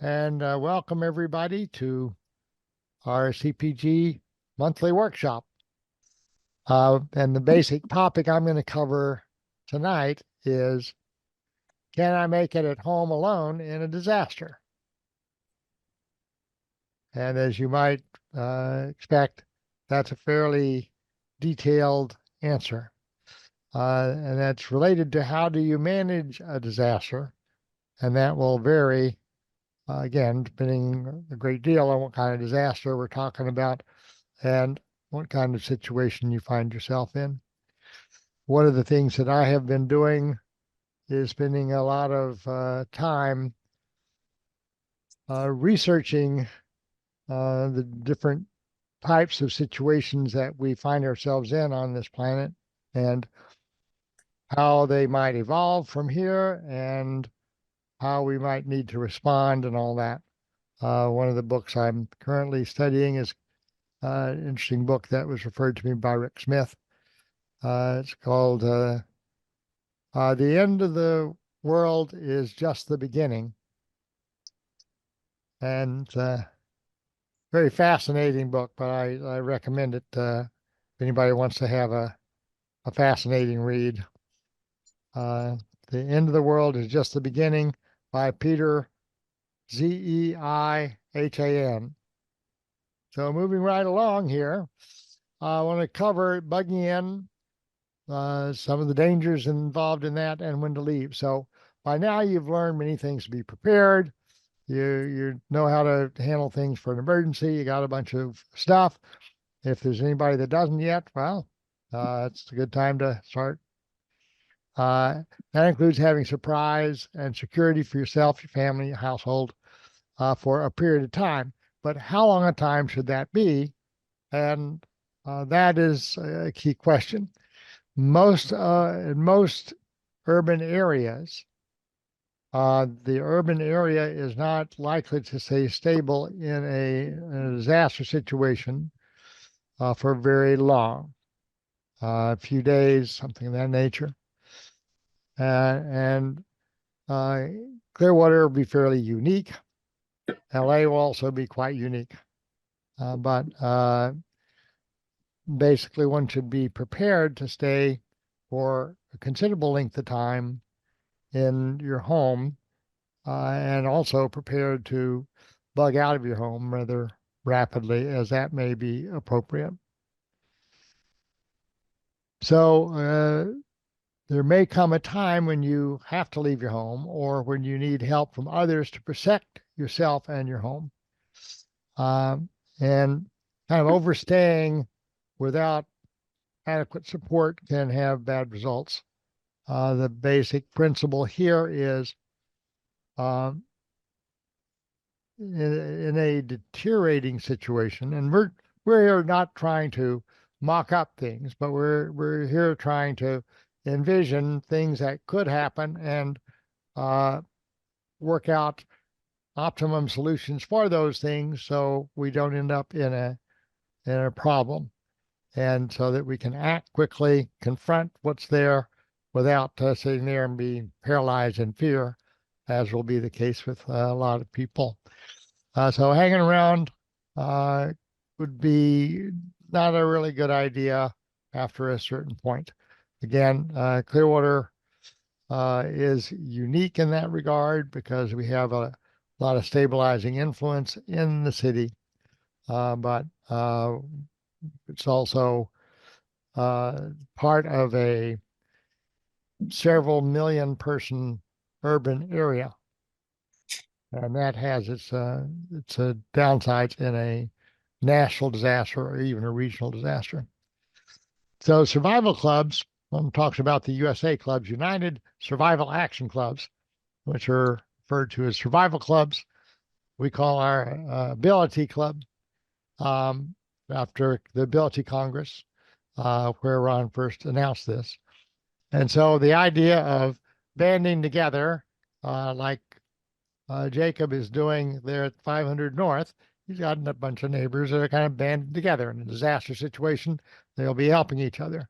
and welcome everybody to our CPG monthly workshop. And the basic topic I'm going to cover tonight is, can I make it at home alone in a disaster? And as you might expect, that's a fairly detailed answer. And that's related to how do you manage a disaster? And that will vary, again, depending a great deal on what kind of disaster we're talking about and what kind of situation you find yourself in. One of the things that I have been doing is spending a lot of time researching the different types of situations that we find ourselves in on this planet and how they might evolve from here and how we might need to respond and all that. One of the books I'm currently studying is an interesting book that was referred to me by Rick Smith. It's called The End of the World is Just the Beginning. And very fascinating book, but I recommend it if anybody wants to have a fascinating read. The End of the World is Just the Beginning by Peter Zeihan. So moving right along here, I want to cover bugging in, some of the dangers involved in that, and when to leave. So by now you've learned many things to be prepared. You know how to handle things for an emergency. You got a bunch of stuff. If there's anybody that doesn't yet, well, it's a good time to start. That includes having surprise and security for yourself, your family, your household for a period of time. But how long a time should that be? And that is a key question. In most urban areas, the urban area is not likely to stay stable in a disaster situation for very long, a few days, something of that nature. And Clearwater will be fairly unique. LA will also be quite unique. But basically, one should be prepared to stay for a considerable length of time in your home, and also prepared to bug out of your home rather rapidly as that may be appropriate. So there may come a time when you have to leave your home or when you need help from others to protect yourself and your home. And kind of overstaying without adequate support can have bad results. The basic principle here is in a deteriorating situation, and we're here not trying to mock up things, but we're here trying to envision things that could happen and work out optimum solutions for those things so we don't end up in a problem, and so that we can act quickly, confront what's there without sitting there and being paralyzed in fear, as will be the case with a lot of people. So hanging around would be not a really good idea after a certain point. Again, Clearwater is unique in that regard because we have a lot of stabilizing influence in the city, but it's also part of a several million person urban area, and that has its downsides in a national disaster or even a regional disaster. So survival clubs, one talks about the USA clubs, United Survival Action Clubs, which are referred to as survival clubs. We call our Ability Club after the Ability Congress, where Ron first announced this. And so the idea of banding together, like Jacob is doing there at 500 North, he's got a bunch of neighbors that are kind of banded together in a disaster situation. They'll be helping each other.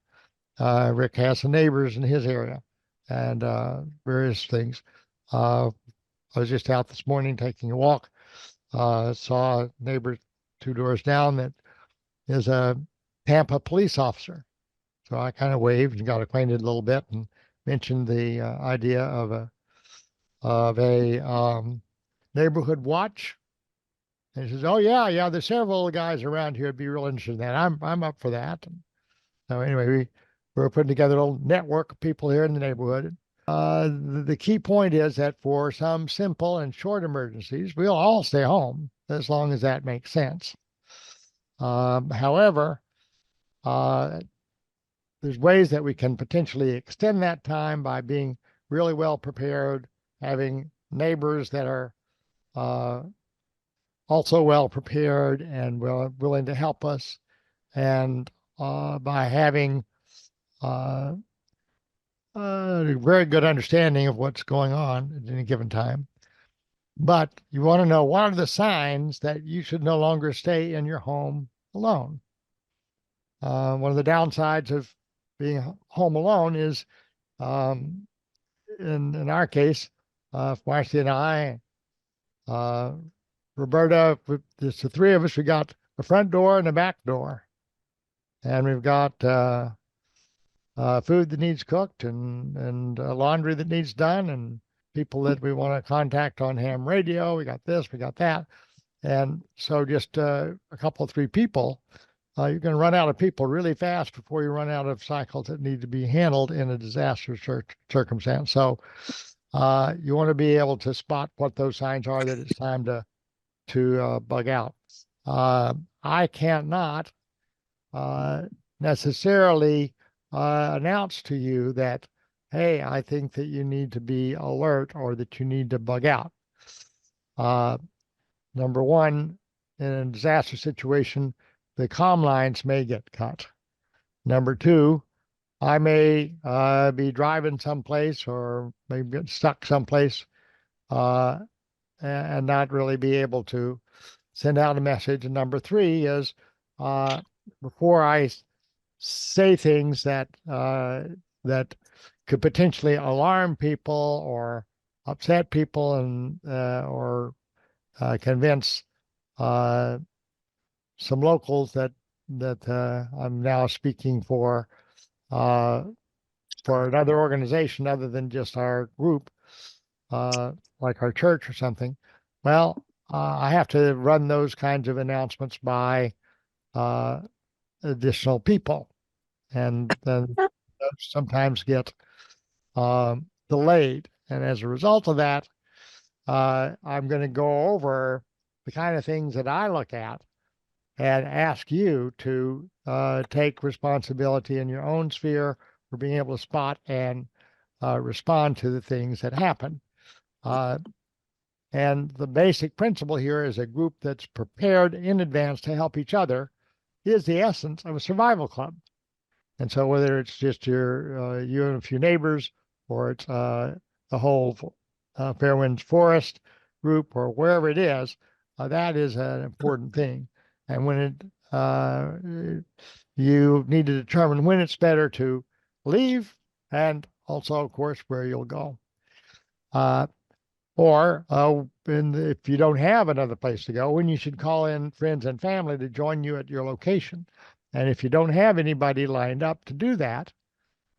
Rick has some neighbors in his area and various things. I was just out this morning taking a walk. Saw a neighbor 2 doors down that is a Tampa police officer. So I kind of waved and got acquainted a little bit and mentioned the idea of a neighborhood watch. And he says, "Oh yeah, there's several guys around here would be real interested in that. I'm up for that." And so anyway, we're putting together a little network of people here in the neighborhood. The key point is that for some simple and short emergencies, we'll all stay home as long as that makes sense. However, uh, there's ways that we can potentially extend that time by being really well prepared, having neighbors that are uh, also well prepared and willing to help us, and by having uh, a very good understanding of what's going on at any given time. But you want to know what are the signs that you should no longer stay in your home alone. One of the downsides of being home alone is, um, in our case, Marcy and I, uh, Roberta, it's the three of us. We got the front door and the back door, and we've got food that needs cooked and laundry that needs done, and people that we want to contact on ham radio. We got this, we got that, and so just a couple, 3 people. You're going to run out of people really fast before you run out of cycles that need to be handled in a disaster circumstance. So you want to be able to spot what those signs are that it's time to bug out. I cannot necessarily announce to you that, hey, I think that you need to be alert or that you need to bug out. Number one, in a disaster situation, the comm lines may get cut. Number two, I may be driving someplace or maybe get stuck someplace uh, and not really be able to send out a message. And number three is before I say things that could potentially alarm people or upset people and or convince some locals that I'm now speaking uh, for another organization other than just our group, like our church or something. Well, I have to run those kinds of announcements by additional people, and then those sometimes get delayed. And as a result of that, I'm going to go over the kind of things that I look at and ask you to take responsibility in your own sphere for being able to spot and respond to the things that happen. And the basic principle here is a group that's prepared in advance to help each other is the essence of a survival club. And so whether it's just you and a few neighbors, or it's the whole Fairwinds Forest group, or wherever it is, that is an important thing. And when you need to determine when it's better to leave, and also, of course, where you'll go. Or if you don't have another place to go, when you should call in friends and family to join you at your location. And if you don't have anybody lined up to do that,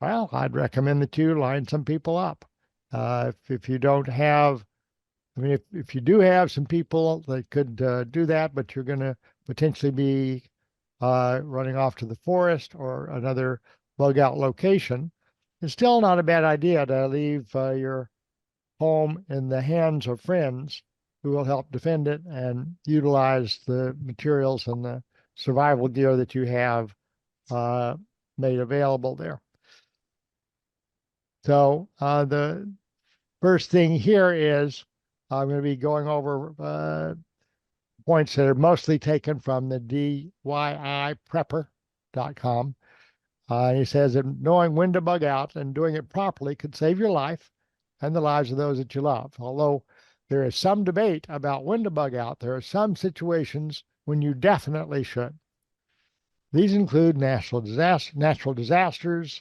well, I'd recommend that you line some people up. If you don't have, I mean, if you do have some people that could do that, but you're going to potentially be running off to the forest or another bug out location, it's still not a bad idea to leave your home in the hands of friends who will help defend it and utilize the materials and the survival gear that you have made available there. So the first thing here is I'm going to be going over points that are mostly taken from the DYIprepper.com. He says that knowing when to bug out and doing it properly could save your life and the lives of those that you love. Although there is some debate about when to bug out, there are some situations when you definitely should. These include natural disasters,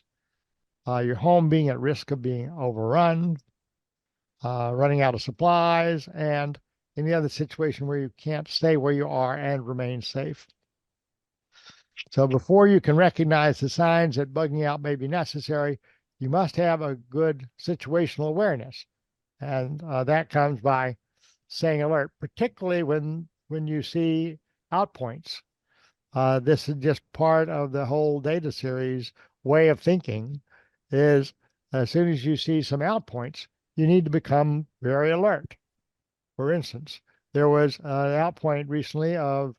your home being at risk of being overrun, running out of supplies, and any other situation where you can't stay where you are and remain safe. So before you can recognize the signs that bugging out may be necessary, you must have a good situational awareness. And that comes by staying alert, particularly when you see outpoints. This is just part of the whole data series way of thinking is as soon as you see some outpoints, you need to become very alert. For instance, there was an outpoint recently of,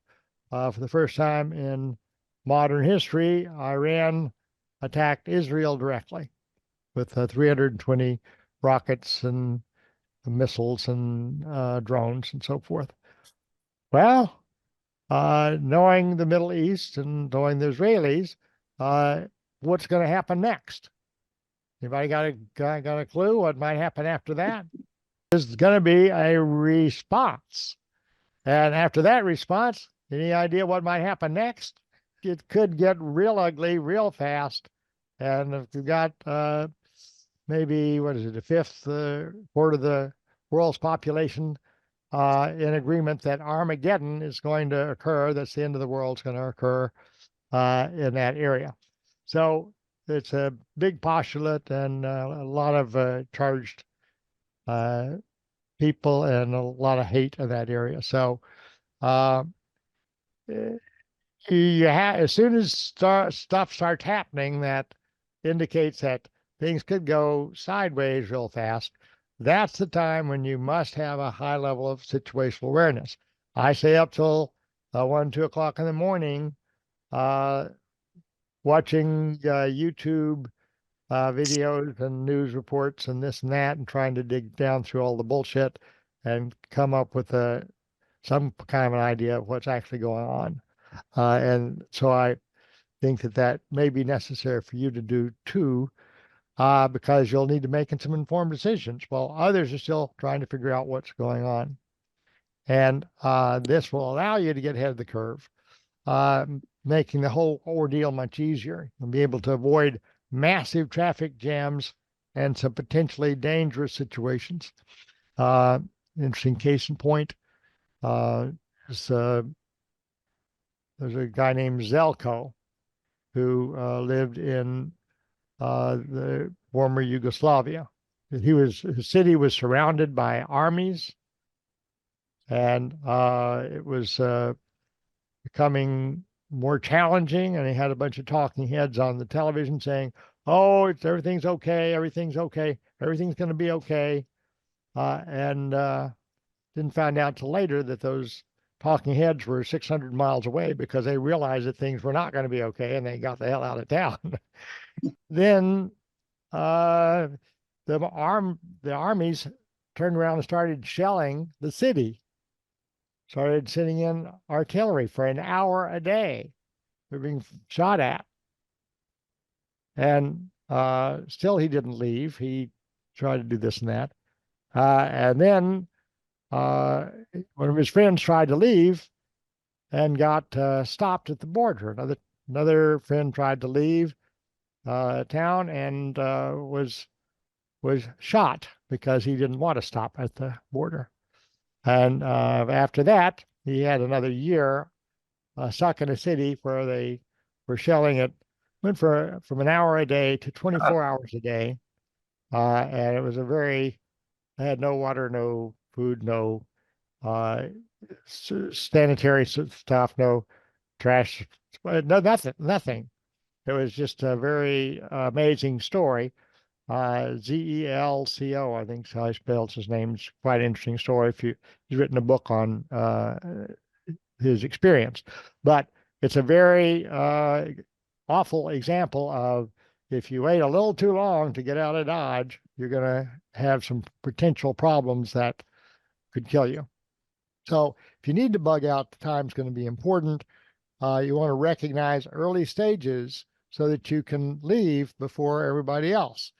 for the first time in modern history, Iran attacked Israel directly with 320 rockets and missiles and drones and so forth. Well, knowing the Middle East and knowing the Israelis, what's going to happen next? Anybody got a clue what might happen after that? There's going to be a response. And after that response, any idea what might happen next? It could get real ugly real fast. And if you've got maybe, what is it, a fifth quarter of the world's population in agreement that Armageddon is going to occur, that's the end of the world is going to occur in that area. So it's a big postulate and a lot of charged people and a lot of hate in that area. So uh, as soon as stuff starts happening that indicates that things could go sideways real fast, that's the time when you must have a high level of situational awareness. I say up till 1, 2 o'clock in the morning, watching YouTube videos and news reports and this and that, and trying to dig down through all the bullshit and come up with some kind of an idea of what's actually going on. And so I think that may be necessary for you to do too, because you'll need to make some informed decisions while others are still trying to figure out what's going on. And this will allow you to get ahead of the curve, making the whole ordeal much easier and be able to avoid massive traffic jams and some potentially dangerous situations. Interesting case in point, is, there's a guy named Zelko who lived in the former Yugoslavia. His city was surrounded by armies, and it was becoming more challenging. And he had a bunch of talking heads on the television saying, "Oh, everything's okay, everything's okay, everything's going to be okay," and didn't find out till later that those talking heads were 600 miles away because they realized that things were not going to be okay, and they got the hell out of town. Then the armies turned around and started shelling the city. Started sending in artillery for an hour a day. They're being shot at. And still he didn't leave. He tried to do this and that. And then one of his friends tried to leave and got stopped at the border. Another friend tried to leave town and was shot because he didn't want to stop at the border. And after that, he had another year stuck in a city where they were shelling it. Went from an hour a day to 24 hours a day, and it was they had no water, no food, no sanitary stuff, no trash, no nothing. It was just a very amazing story. Zelco, I think is how he spells his name. It's quite an interesting story. He's written a book on his experience, but it's a very awful example of if you wait a little too long to get out of Dodge, you're going to have some potential problems that could kill you. So if you need to bug out, the time's going to be important. You want to recognize early stages so that you can leave before everybody else.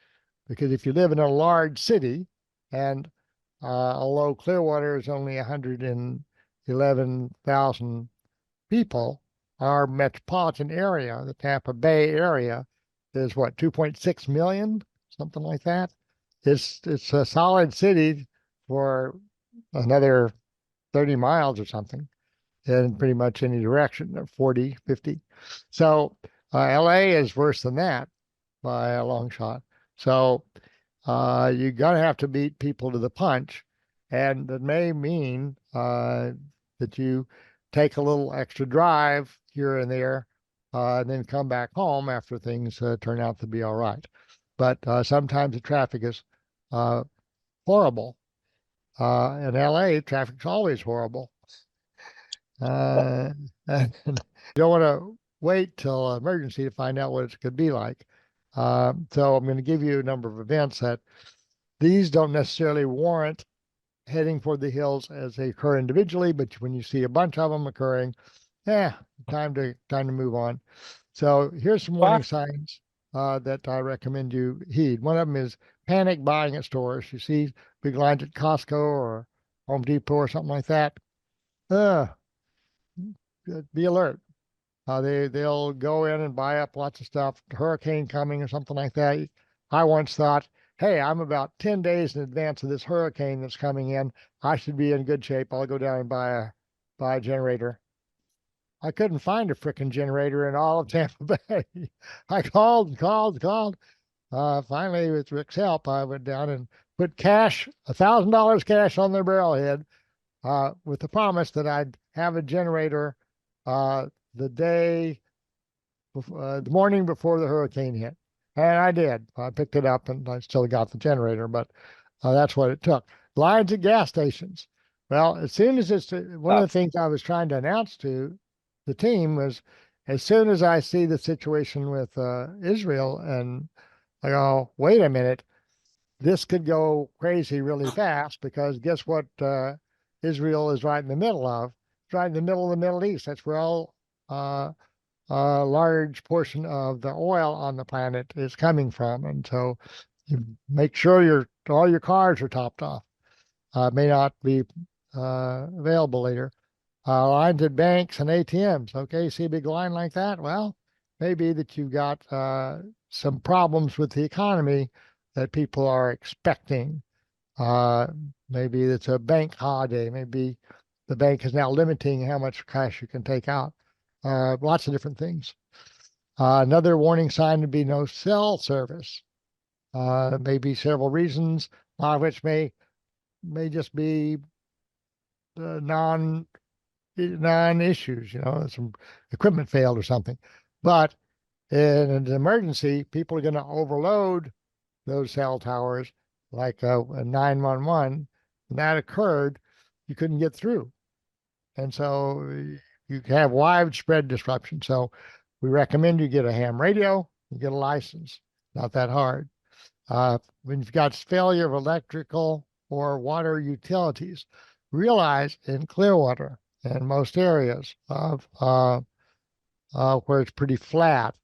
Because if you live in a large city, and although Clearwater is only 111,000 people, our metropolitan area, the Tampa Bay area, is what, 2.6 million, something like that. it's a solid city for another 30 miles or something in pretty much any direction, 40, 50. So LA is worse than that by a long shot. So you're going to have to beat people to the punch. And that may mean that you take a little extra drive here and there and then come back home after things turn out to be all right. But sometimes the traffic is uh, horrible. In LA, traffic's always horrible. And you don't want to wait till emergency to find out what it could be like. So I'm going to give you a number of events that these don't necessarily warrant heading for the hills as they occur individually, but when you see a bunch of them occurring, yeah, time to move on. So here's some warning signs that I recommend you heed. One of them is panic buying at stores. You see big lines at Costco or Home Depot or something like that. Uh, be alert. They'll go in and buy up lots of stuff. Hurricane coming or something like that. I once thought, hey, I'm about 10 days in advance of this hurricane that's coming in. I should be in good shape. I'll go down and buy a generator. I couldn't find a frickin' generator in all of Tampa Bay. I called and called and called. Finally, with Rick's help, I went down and put cash, $1,000 cash on their barrelhead, with the promise that I'd have a generator uh, the day, the morning before the hurricane hit. And I did. I picked it up and I still got the generator, but that's what it took. Lines at gas stations. Well, as soon as it's one of the things I was trying to announce to the team was as soon as I see the situation with Israel and I go, wait a minute, this could go crazy really fast because guess what Israel is right in the middle of? It's right in the middle of the Middle East. That's where all uh, a large portion of the oil on the planet is coming from. And so you make sure all your cars are topped off. May not be available later. Lines at banks and ATMs. Okay, see a big line like that? Well, maybe that you've got some problems with the economy that people are expecting. Uh, Maybe it's a bank holiday. Maybe the bank is now limiting how much cash you can take out. Lots of different things. Another warning sign would be no cell service. Maybe several reasons, a lot of which may just be non issues. Some equipment failed or something. But in an emergency, people are going to overload those cell towers, like a 911. When that occurred, you couldn't get through, and so you have widespread disruption. So we recommend you get a ham radio, you get a license. Not that hard. When you've got failure of electrical or water utilities, realize in Clearwater and most areas of where it's pretty flat,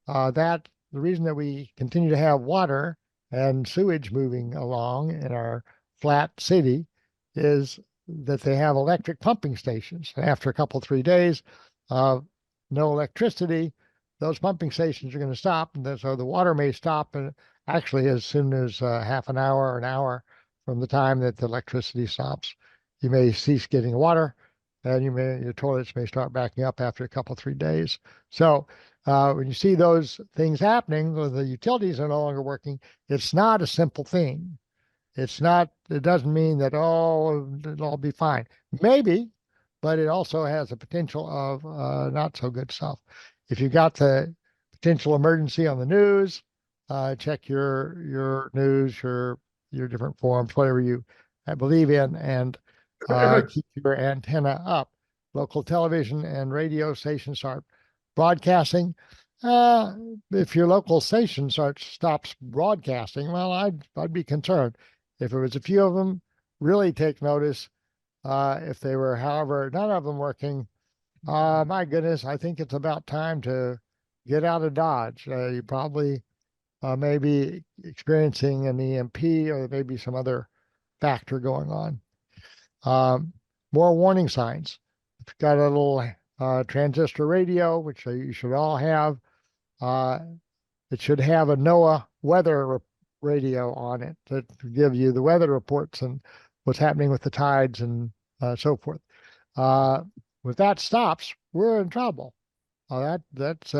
that the reason that we continue to have water and sewage moving along in our flat city is that they have electric pumping stations. And after a couple, 3 days of no electricity, those pumping stations are going to stop. And so the water may stop and actually as soon as half an hour or an hour from the time that the electricity stops. You may cease getting water and your toilets may start backing up after a couple, 3 days. So when you see those things happening, or the utilities are no longer working, it's not a simple thing. It doesn't mean that, oh, it'll all be fine. Maybe, but it also has a potential of not so good stuff. If you got the potential emergency on the news, check your news, your different forums, whatever you believe in, and keep your antenna up. Local television and radio stations start broadcasting. Uh, if your local station stops broadcasting, well, I'd be concerned. If it was a few of them, really take notice. If they were, however, none of them working, my goodness, I think it's about time to get out of Dodge. You probably may be experiencing an EMP or maybe some other factor going on. More warning signs. If you've got a little transistor radio, which you should all have, it should have a NOAA weather radio on it to give you the weather reports and what's happening with the tides and so forth. Uh, if that stops, we're in trouble. That's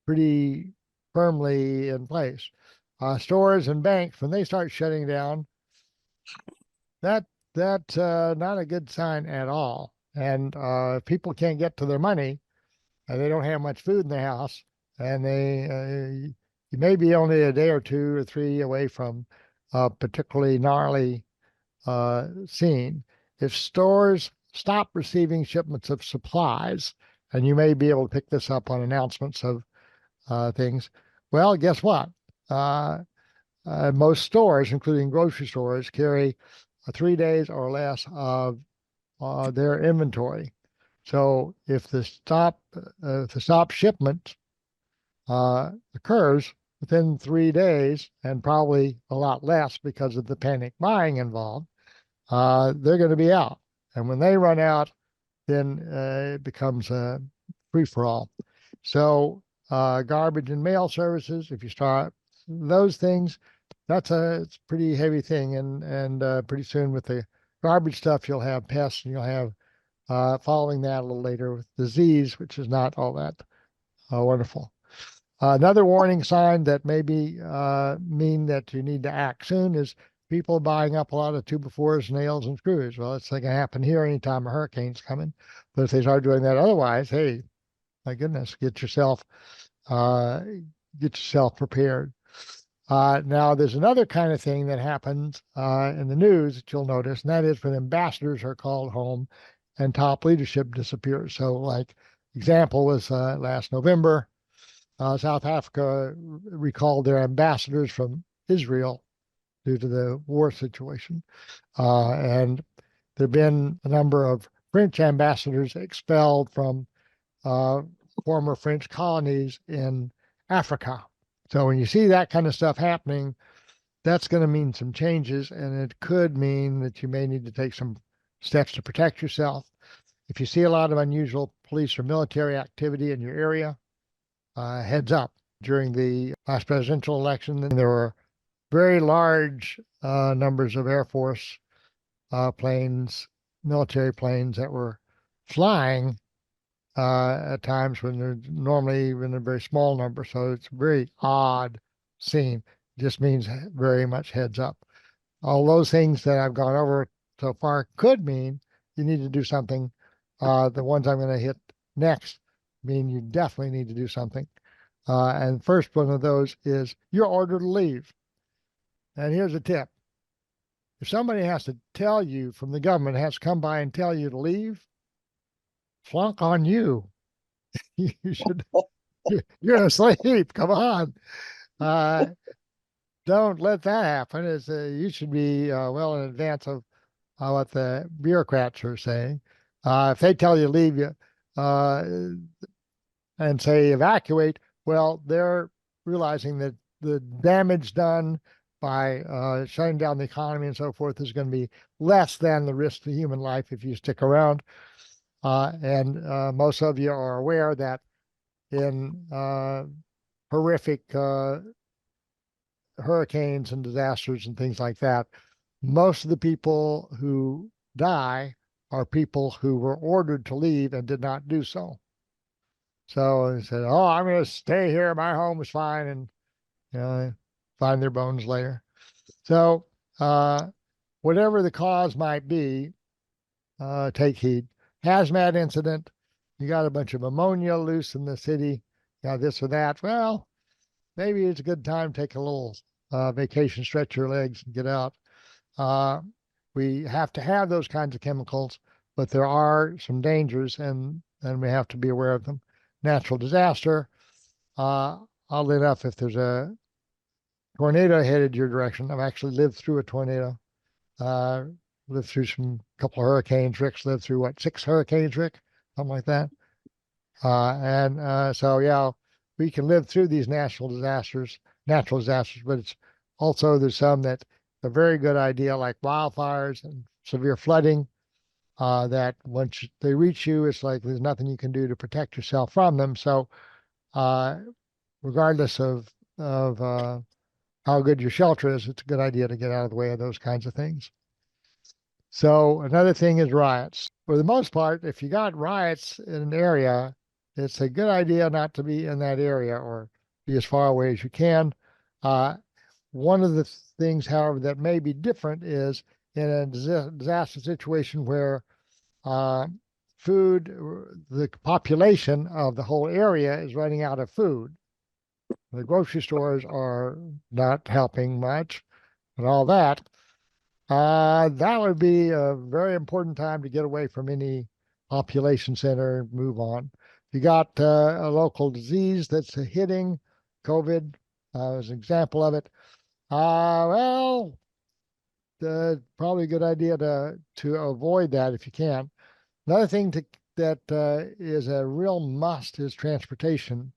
pretty firmly in place. Stores and banks, when they start shutting down, that that's not a good sign at all. And if people can't get to their money, and they don't have much food in the house, and you may be only a day or two or three away from a particularly gnarly scene. If stores stop receiving shipments of supplies, and you may be able to pick this up on announcements of things, well, guess what? Uh, most stores, including grocery stores, carry 3 days or less of their inventory. So if the stop shipment occurs within 3 days, and probably a lot less because of the panic buying involved, they're going to be out. And when they run out, then it becomes a free for all. So garbage and mail services, if you start those things, it's a pretty heavy thing. And pretty soon with the garbage stuff, you'll have pests, and you'll have following that a little later with disease, which is not all that wonderful. Another warning sign that maybe mean that you need to act soon is people buying up a lot of 2x4s, nails, and screws. Well, it's not going to happen here anytime a hurricane's coming. But if they start doing that otherwise, hey, my goodness, uh, get yourself prepared. Now, there's another kind of thing that happens in the news that you'll notice, and that is when ambassadors are called home and top leadership disappears. So, like, example was last November, South Africa recalled their ambassadors from Israel due to the war situation. And there have been a number of French ambassadors expelled from former French colonies in Africa. So when you see that kind of stuff happening, that's going to mean some changes, and it could mean that you may need to take some steps to protect yourself. If you see a lot of unusual police or military activity in your area, heads up. During the last presidential election, there were very large numbers of Air Force planes, military planes that were flying at times when they're normally in a very small number. So it's a very odd scene. Just means very much heads up. All those things that I've gone over so far could mean you need to do something. The ones I'm going to hit next mean you definitely need to do something. And first one of those is you're ordered to leave. And here's a tip. If somebody has to tell you from the government, has to come by and tell you to leave, flunk on you. You should, you're asleep. Come on. Don't let that happen. You should be well in advance of what the bureaucrats are saying. If they tell you to leave you and say evacuate, well, they're realizing that the damage done by shutting down the economy and so forth is going to be less than the risk to human life if you stick around. And most of you are aware that in horrific hurricanes and disasters and things like that, most of the people who die are people who were ordered to leave and did not do so. So they said, "Oh, I'm going to stay here. My home is fine," and find their bones later. So whatever the cause might be, take heed. Hazmat incident. You got a bunch of ammonia loose in the city. You got this or that. Well, maybe it's a good time to take a little vacation, stretch your legs, and get out. We have to have those kinds of chemicals, but there are some dangers, and we have to be aware of them. Natural disaster. Oddly enough, if there's a tornado headed your direction, I've actually lived through a tornado. Lived through some couple of hurricanes. Rick's lived through what, 6 hurricanes, Rick? Something like that. So yeah, we can live through these natural disasters, but it's also there's some that a very good idea, like wildfires and severe flooding, that once they reach you, it's like there's nothing you can do to protect yourself from them. So regardless of how how good your shelter is, it's a good idea to get out of the way of those kinds of things. So another thing is riots. For the most part, if you got riots in an area, it's a good idea not to be in that area or be as far away as you can. Uh, One of the things, however, that may be different is in a disaster situation where uh, food, the population of the whole area is running out of food. The grocery stores are not helping much and all that. That would be a very important time to get away from any population center and move on. You got a local disease that's hitting, COVID as an example of it. Well, probably a good idea to avoid that if you can. Another thing that is a real must is transportation.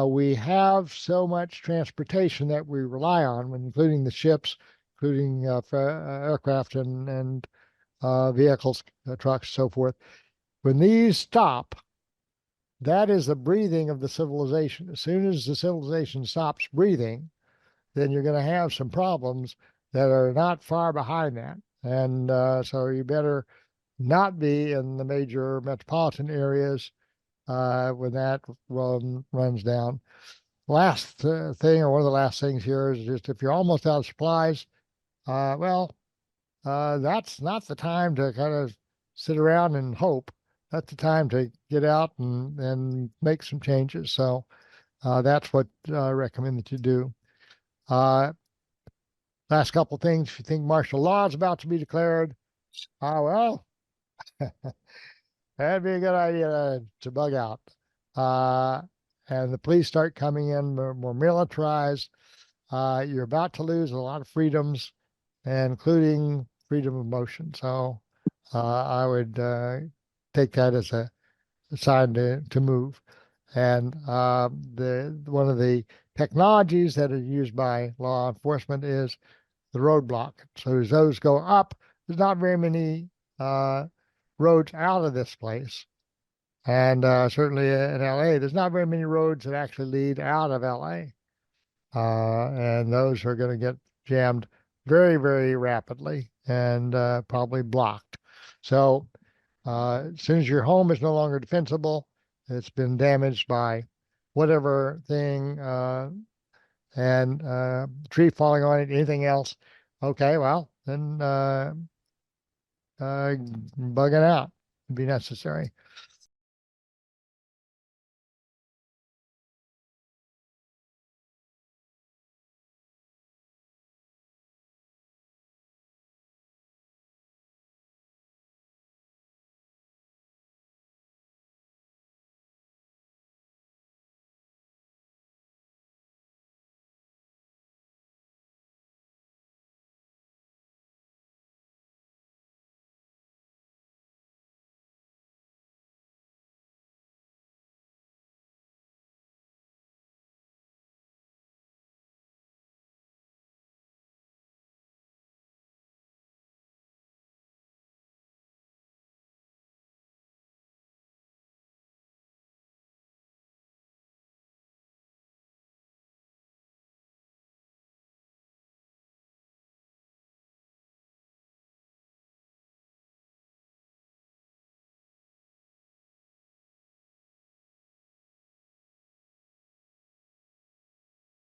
We have so much transportation that we rely on, including the ships, including aircraft and vehicles, trucks, so forth. When these stop, that is the breathing of the civilization. As soon as the civilization stops breathing, then you're going to have some problems that are not far behind that. And so you better not be in the major metropolitan areas when that runs down. Last thing, or one of the last things here, is just if you're almost out of supplies, well, that's not the time to kind of sit around and hope. That's the time to get out and make some changes. So that's what I recommend that you do. Uh, Last couple of things. If you think martial law is about to be declared, well, that'd be a good idea to bug out. Uh, and the police start coming in more militarized. You're about to lose a lot of freedoms, including freedom of motion. So I would take that as a sign to move. And the one of the technologies that are used by law enforcement is the roadblock. So as those go up, there's not very many roads out of this place. And certainly in LA, there's not very many roads that actually lead out of LA. And those are going to get jammed very, very rapidly and probably blocked. So as soon as your home is no longer defensible, it's been damaged by whatever thing, and tree falling on it, anything else, okay, well, then bugging out would be necessary.